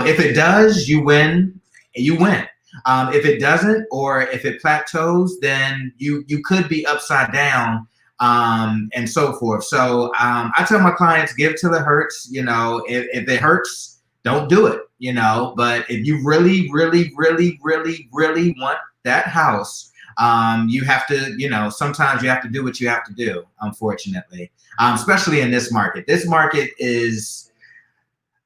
If it does, you win. If it doesn't, or if it plateaus, then you could be upside down, and so forth. So I tell my clients, give till it hurts. You know, if it hurts, don't do it. You know, but if you really, really, really, really, really want that house, you have to, you know, sometimes you have to do what you have to do, unfortunately, especially in this market. This market is,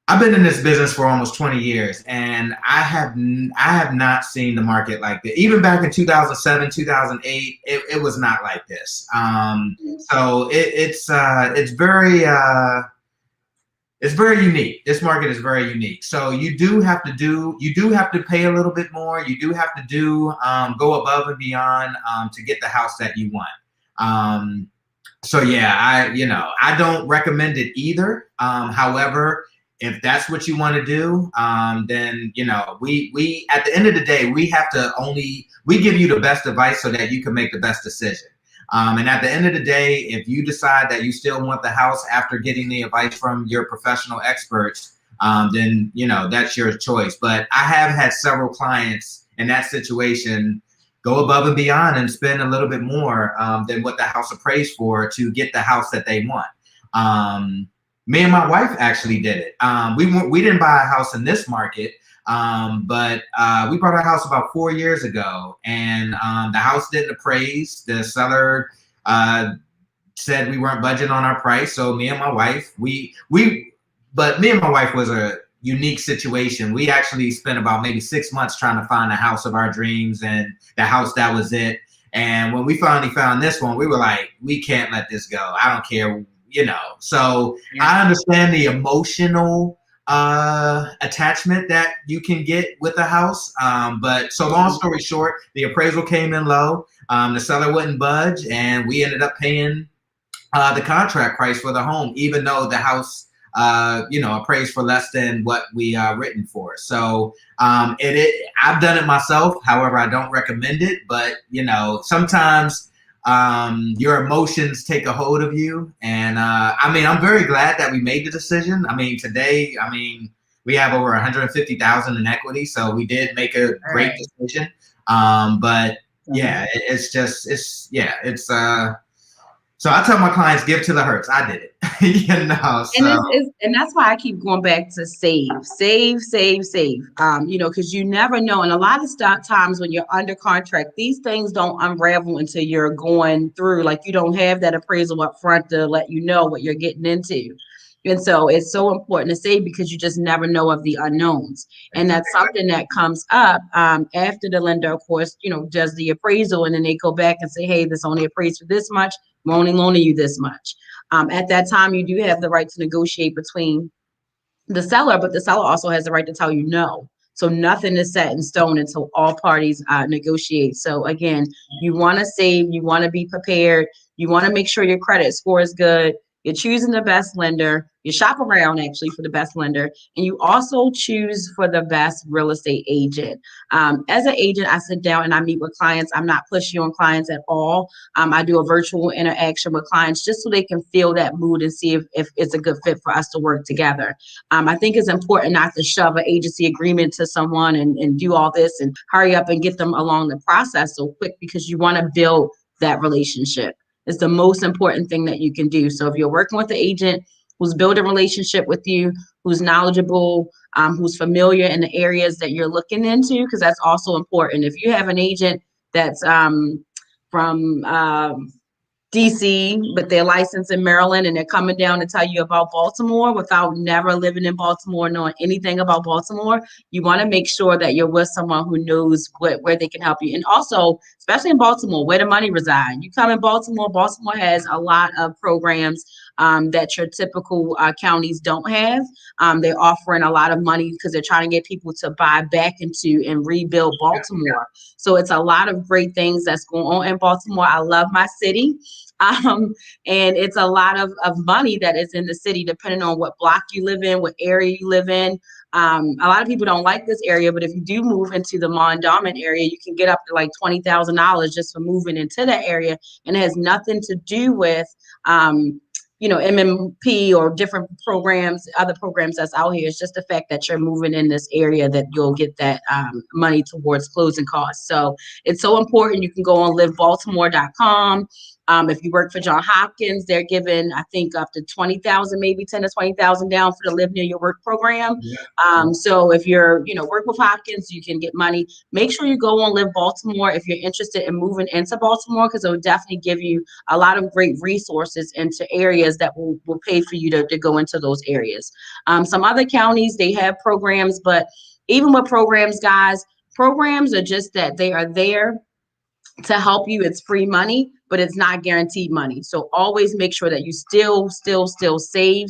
I've been in this business for almost 20 years, and I have not seen the market like this. Even back in 2007, 2008, it was not like this. So it's very unique. This market is very unique. So you do have to pay a little bit more. You do have to go above and beyond to get the house that you want. So yeah, I don't recommend it either. However, if that's what you want to do, then, you know, we at the end of the day, we give you the best advice so that you can make the best decision. And at the end of the day, if you decide that you still want the house after getting the advice from your professional experts, then, you know, that's your choice. But I have had several clients in that situation go above and beyond and spend a little bit more than what the house appraised for to get the house that they want. Me and my wife actually did it. We didn't buy a house in this market, but we bought a house about 4 years ago, and the house didn't appraise. The seller said we weren't budgeting on our price. So me and my wife, but me and my wife was a unique situation. We actually spent about maybe 6 months trying to find a house of our dreams, and the house that was it. And when we finally found this one, we were like, we can't let this go. I don't care. You know, so yeah. I understand the emotional attachment that you can get with a house. But so long story short, the appraisal came in low. The seller wouldn't budge, and we ended up paying the contract price for the home, even though the house, appraised for less than what we written for. So I've done it myself. However, I don't recommend it. But, you know, sometimes your emotions take a hold of you. And I'm very glad that we made the decision. I mean, today, we have over 150,000 in equity, so we did make a great decision. But yeah, so I tell my clients, give till it hurts. I did it, and that's why I keep going back to save, because you never know. And a lot of times when you're under contract, these things don't unravel until you're going through. Like, you don't have that appraisal up front to let you know what you're getting into. And so it's so important to save, because you just never know of the unknowns. And that's something that comes up after the lender, of course, does the appraisal, and then they go back and say, hey, this only appraised for this much. We're only loaning you this much. At that time, you do have the right to negotiate between the seller, but the seller also has the right to tell you no. So nothing is set in stone until all parties negotiate. So again, you want to save, you want to be prepared, you want to make sure your credit score is good. You're choosing the best lender. You shop around actually for the best lender, and you also choose for the best real estate agent. As an agent, I sit down and I meet with clients. I'm not pushy on clients at all. I do a virtual interaction with clients just so they can feel that mood and see if it's a good fit for us to work together. I think it's important not to shove an agency agreement to someone and do all this and hurry up and get them along the process so quick, because you want to build that relationship. It's the most important thing that you can do. So if you're working with an agent who's built a relationship with you, who's knowledgeable, who's familiar in the areas that you're looking into, because that's also important. If you have an agent that's from DC, but they're licensed in Maryland, and they're coming down to tell you about Baltimore without never living in Baltimore, knowing anything about Baltimore, you want to make sure that you're with someone who knows where they can help you. And also, especially in Baltimore, where the money resides. You come in Baltimore, Baltimore has a lot of programs that your typical counties don't have. They're offering a lot of money because they're trying to get people to buy back into and rebuild Baltimore. So it's a lot of great things that's going on in Baltimore. I love my city. And it's a lot of money that is in the city, depending on what block you live in, what area you live in. A lot of people don't like this area, but if you do move into the Mondawmin area, you can get up to like $20,000 just for moving into that area. And it has nothing to do with, MMP or different programs, other programs that's out here. It's just the fact that you're moving in this area that you'll get that money towards closing costs. So it's so important. You can go on livebaltimore.com. If you work for Johns Hopkins, they're giving, I think, up to 20,000, maybe 10 to 20,000 down for the Live Near Your Work program. So if you're, work with Hopkins, you can get money. Make sure you go on Live Baltimore if you're interested in moving into Baltimore, because it will definitely give you a lot of great resources into areas that will pay for you to go into those areas. Some other counties, they have programs, but even with programs, guys, programs are just that they are there to help you. It's free money, but it's not guaranteed money. So always make sure that you still save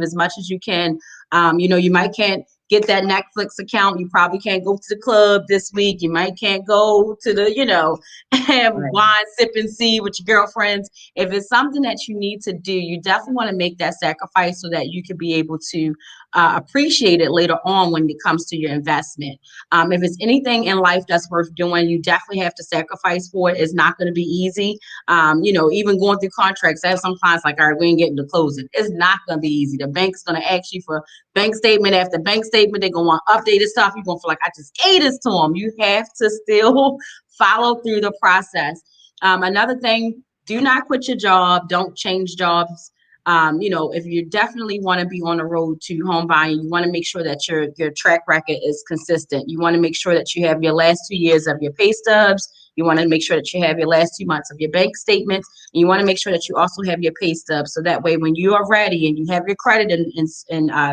as much as you can. You might can't get that Netflix account. You probably can't go to the club this week. You might can't go to the, have wine, sip, and see with your girlfriends. If it's something that you need to do, you definitely want to make that sacrifice so that you can be able to appreciate it later on when it comes to your investment. If it's anything in life that's worth doing, you definitely have to sacrifice for it. It's not going to be easy. Even going through contracts, I have some clients like, all right, we ain't getting to closing. It's not going to be easy. The bank's going to ask you for bank statement after bank statement. They're going to want updated stuff. You're going to feel like, I just gave this to them. You have to still follow through the process. Another thing, do not quit your job. Don't change jobs. If you definitely want to be on the road to home buying, you want to make sure that your track record is consistent. You want to make sure that you have your last 2 years of your pay stubs. You want to make sure that you have your last 2 months of your bank statements. And you want to make sure that you also have your pay stubs. So that way, when you are ready and you have your credit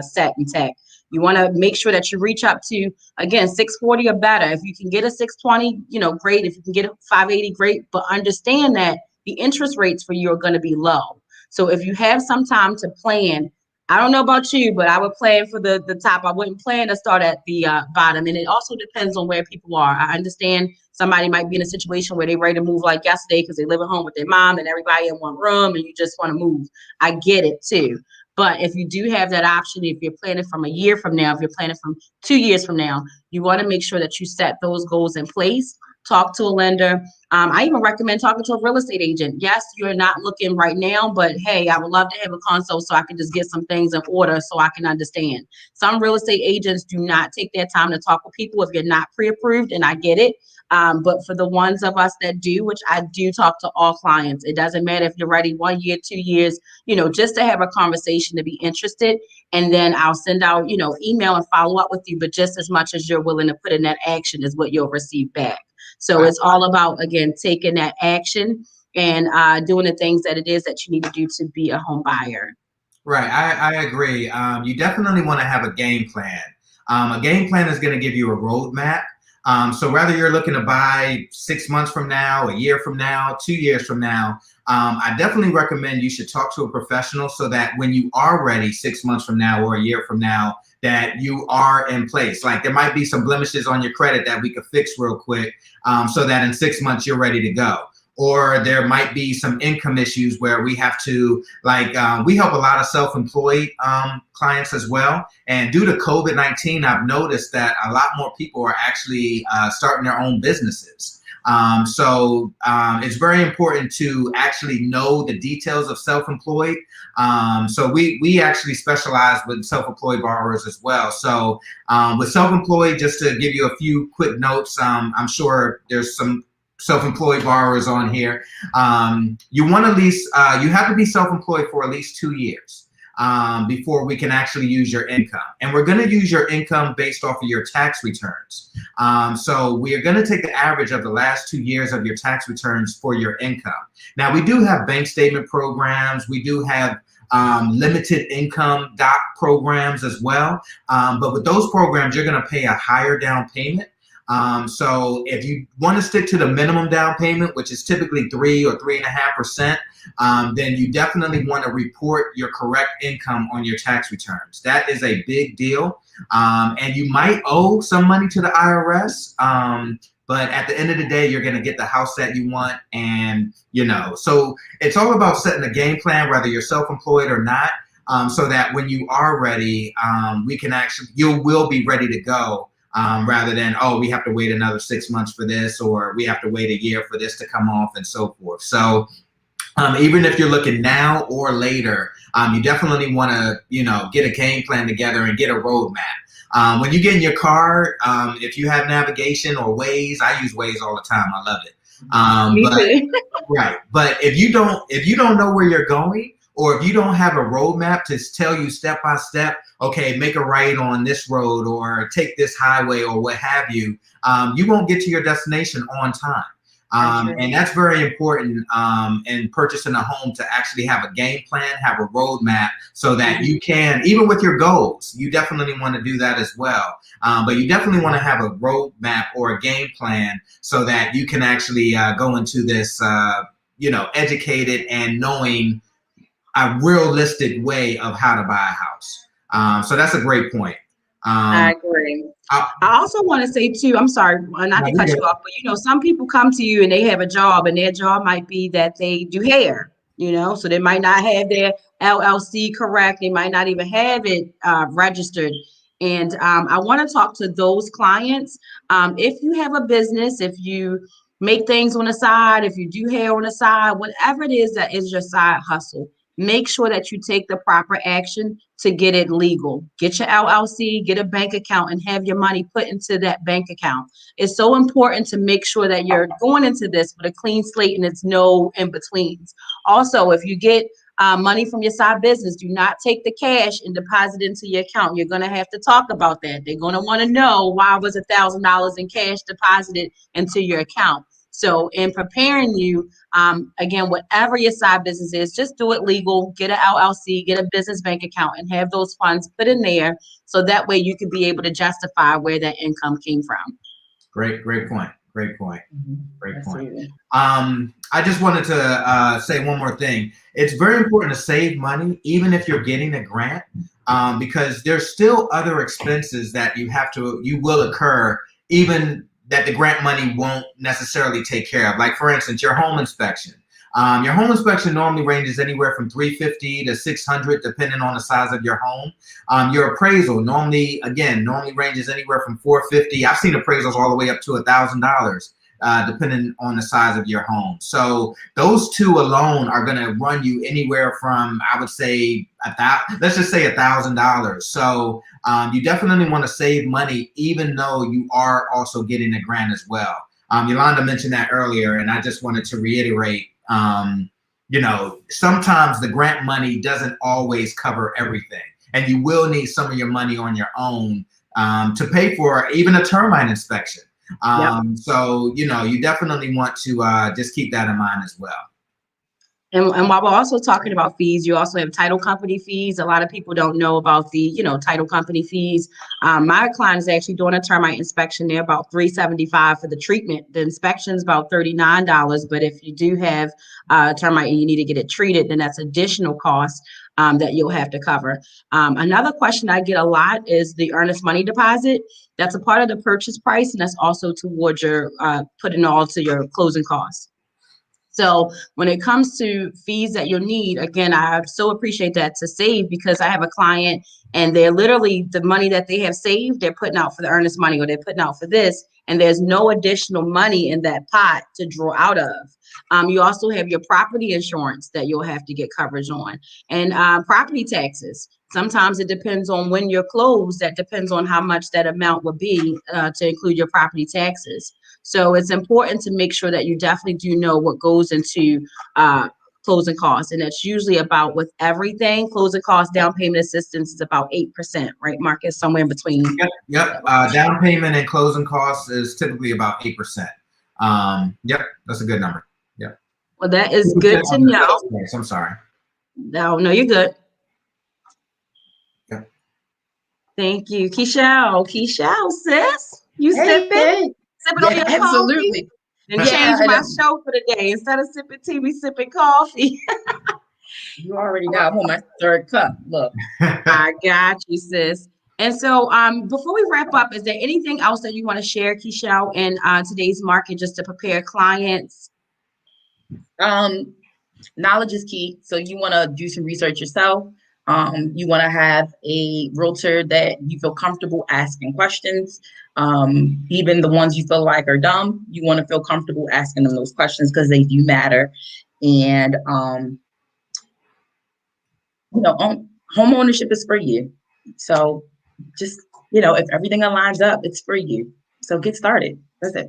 set intact, you want to make sure that you reach up to, again, 640 or better. If you can get a 620, great. If you can get a 580, great. But understand that the interest rates for you are going to be low. So if you have some time to plan, I don't know about you, but I would plan for the top. I wouldn't plan to start at the bottom. And it also depends on where people are. I understand somebody might be in a situation where they're ready to move like yesterday because they live at home with their mom and everybody in one room and you just want to move. I get it too. But if you do have that option, if you're planning from a year from now, if you're planning from 2 years from now, you want to make sure that you set those goals in place. Talk to a lender. I even recommend talking to a real estate agent. Yes, you're not looking right now, but hey, I would love to have a consult so I can just get some things in order so I can understand. Some real estate agents do not take their time to talk with people if you're not pre-approved, and I get it. But for the ones of us that do, which I do talk to all clients, it doesn't matter if you're ready 1 year, 2 years, just to have a conversation, to be interested. And then I'll send out, email and follow up with you. But just as much as you're willing to put in that action is what you'll receive back. So it's all about, again, taking that action and doing the things that it is that you need to do to be a home buyer. Right. I agree. You definitely want to have a game plan. A game plan is going to give you a roadmap. So whether you're looking to buy 6 months from now, a year from now, 2 years from now, I definitely recommend you should talk to a professional so that when you are ready 6 months from now or a year from now, that you are in place. Like there might be some blemishes on your credit that we could fix real quick so that in 6 months you're ready to go. Or there might be some income issues where we have to, we help a lot of self-employed clients as well. And due to COVID-19, I've noticed that a lot more people are actually starting their own businesses. So it's very important to actually know the details of self-employed. So we actually specialize with self-employed borrowers as well. So with self-employed, just to give you a few quick notes, I'm sure there's some self-employed borrowers on here. You want at least, you have to be self-employed for at least 2 years. Before we can actually use your income. And we're going to use your income based off of your tax returns. So we are going to take the average of the last 2 years of your tax returns for your income. Now, we do have bank statement programs. We do have limited income doc programs as well. But with those programs, you're going to pay a higher down payment. So if you want to stick to the minimum down payment, which is typically 3 or 3.5%, then you definitely want to report your correct income on your tax returns. That is a big deal. And you might owe some money to the IRS. But at the end of the day, you're going to get the house that you want. And, so it's all about setting a game plan, whether you're self-employed or not, so that when you are ready, you will be ready to go. Rather than, we have to wait another 6 months for this, or we have to wait a year for this to come off, and so forth. So even if you're looking now or later, you definitely want to, get a game plan together and get a roadmap. When you get in your car, if you have navigation or Waze, I use Waze all the time. I love it. Me too. Right. But if you don't know where you're going, or if you don't have a roadmap to tell you step by step, okay, make a right on this road or take this highway or what have you, you won't get to your destination on time. And that's very important in purchasing a home, to actually have a game plan, have a roadmap, so that you can, even with your goals, you definitely want to do that as well. But you definitely want to have a roadmap or a game plan so that you can actually go into this, educated and knowing a realistic way of how to buy a house. So that's a great point. I agree. I also want to say too, I'm sorry, not to cut you off, but some people come to you and they have a job, and their job might be that they do hair, so they might not have their LLC correct. They might not even have it registered. And I want to talk to those clients. If you have a business, if you make things on the side, if you do hair on the side, whatever it is that is your side hustle, make sure that you take the proper action to get it legal. Get your LLC, get a bank account, and have your money put into that bank account. It's so important to make sure that you're going into this with a clean slate and it's no in-betweens. Also, if you get money from your side business, do not take the cash and deposit into your account. You're going to have to talk about that. They're going to want to know why was $1,000 in cash deposited into your account. So in preparing you, again, whatever your side business is, just do it legal, get an LLC, get a business bank account, and have those funds put in there. So that way you can be able to justify where that income came from. Great point. Great point. I just wanted to say one more thing. It's very important to save money, even if you're getting a grant, because there's still other expenses that you will occur, even that the grant money won't necessarily take care of. Like, for instance, your home inspection. Your home inspection normally ranges anywhere from $350 to $600, depending on the size of your home. Your appraisal normally ranges anywhere from $450. I've seen appraisals all the way up to $1,000, depending on the size of your home. So those two alone are going to run you anywhere from, I would say, let's just say $1,000. So you definitely want to save money, even though you are also getting a grant as well. Yolanda mentioned that earlier, and I just wanted to reiterate, sometimes the grant money doesn't always cover everything, and you will need some of your money on your own to pay for even a termite inspection. So, you definitely want to just keep that in mind as well. And while we're also talking about fees, you also have title company fees. A lot of people don't know about the, title company fees. My client is actually doing a termite inspection. They're about $375 for the treatment. The inspection's about $39. But if you do have termite and you need to get it treated, then that's additional cost that you'll have to cover. Another question I get a lot is the earnest money deposit. That's a part of the purchase price, and that's also towards your putting all to your closing costs. So when it comes to fees that you'll need, again, I so appreciate that to save, because I have a client and they're literally, the money that they have saved, they're putting out for the earnest money, or they're putting out for this, and there's no additional money in that pot to draw out of. You also have your property insurance that you'll have to get coverage on, and property taxes. Sometimes it depends on when you're closed. That depends on how much that amount would be to include your property taxes. So it's important to make sure that you definitely do know what goes into closing costs. And that's usually about, with everything, closing costs, down payment assistance is about 8%, right, Marcus? Somewhere in between. Yep. Down payment and closing costs is typically about 8%. Yep, that's a good number. Yep. Well, that is good to know. I'm sorry. No, you're good. Yep. Thank you. Keichel, sis, you sipping? Sipping on your coffee. Absolutely. And change my show for the day. Instead of sipping tea, we sipping coffee. You already know I'm on my third cup. Look. I got you, sis. And so before we wrap up, is there anything else that you want to share, Keichel, in today's market just to prepare clients? Knowledge is key. So you want to do some research yourself. You want to have a realtor that you feel comfortable asking questions. Even the ones you feel like are dumb, you want to feel comfortable asking them those questions because they do matter. And, home ownership is for you. So just, if everything aligns up, it's for you. So get started. That's it.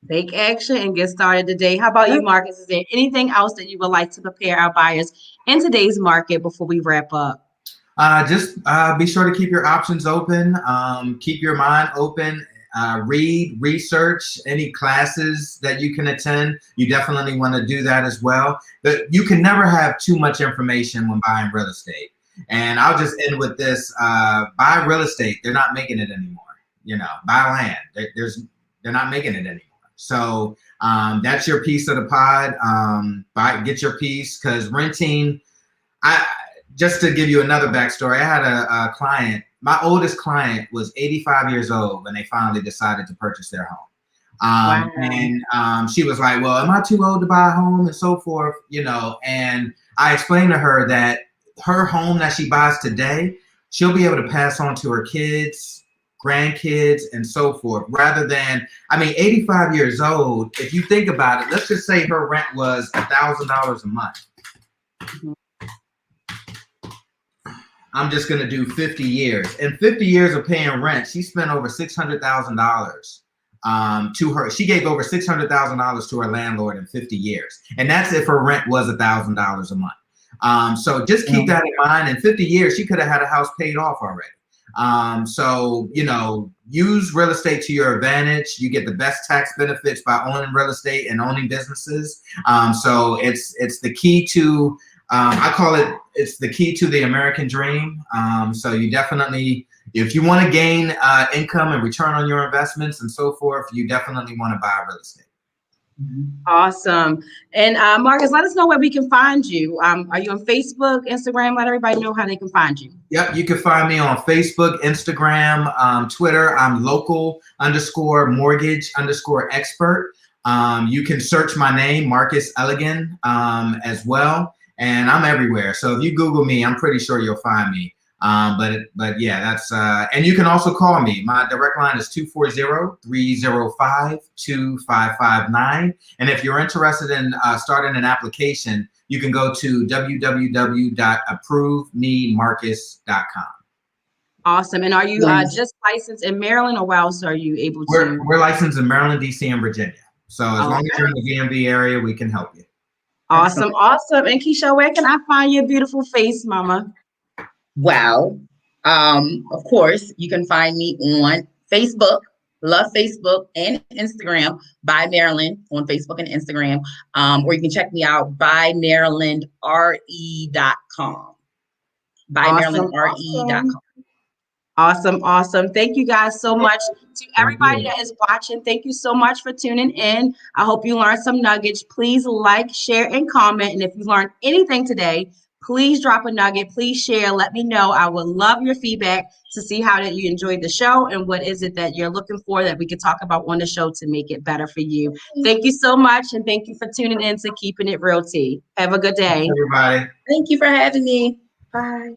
Take action and get started today. How about you, Marcus? Is there anything else that you would like to prepare our buyers in today's market before we wrap up? Just be sure to keep your options open. Keep your mind open. Read, research any classes that you can attend. You definitely want to do that as well. But you can never have too much information when buying real estate. And I'll just end with this. Buy real estate. They're not making it anymore. Buy land. They're not making it anymore. So that's your piece of the pod. Get your piece, because renting, just to give you another backstory, I had a client, my oldest client was 85 years old when they finally decided to purchase their home. Wow. And she was like, well, am I too old to buy a home and so forth? And I explained to her that her home that she buys today, she'll be able to pass on to her kids, grandkids, and so forth, rather than, 85 years old, if you think about it, let's just say her rent was $1,000 a month. I'm just going to do 50 years. In 50 years of paying rent, she spent over $600,000 to her. She gave over $600,000 to her landlord in 50 years. And that's if her rent was $1,000 a month. So just keep that in mind. In 50 years, she could have had a house paid off already. So, use real estate to your advantage. You get the best tax benefits by owning real estate and owning businesses. So it's the key to, I call it's the key to the American dream. So you definitely, if you want to gain income and return on your investments and so forth, you definitely want to buy real estate. Awesome. And Marcus, let us know where we can find you. Are you on Facebook, Instagram? Let everybody know how they can find you. Yep, you can find me on Facebook, Instagram, Twitter. I'm local_mortgage_expert. You can search my name, Marcus Elligan, as well. And I'm everywhere. So if you Google me, I'm pretty sure you'll find me. But yeah, that's, and you can also call me. My direct line is 240-305-2559. And if you're interested in starting an application, you can go to www.approvememarcus.com. Awesome. And are you just licensed in Maryland, or where else are you able to? We're licensed in Maryland, DC, and Virginia. So as long as you're in the DMV area, we can help you. Awesome. Awesome. And Keichel, where can I find your beautiful face, Mama? Wow. Of course, you can find me on Facebook. Love Facebook and Instagram, by Maryland on Facebook and Instagram. Or you can check me out by MarylandRE.com. By MarylandRE.com. Awesome. Awesome. Thank you guys so much. To everybody that is watching, thank you so much for tuning in. I hope you learned some nuggets. Please like, share, and comment. And if you learned anything today, please drop a nugget. Please share. Let me know. I would love your feedback to see how that you enjoyed the show and what is it that you're looking for that we could talk about on the show to make it better for you. Thank you so much. And thank you for tuning in to Keeping It Realty. Have a good day. Everybody. Thank you for having me. Bye.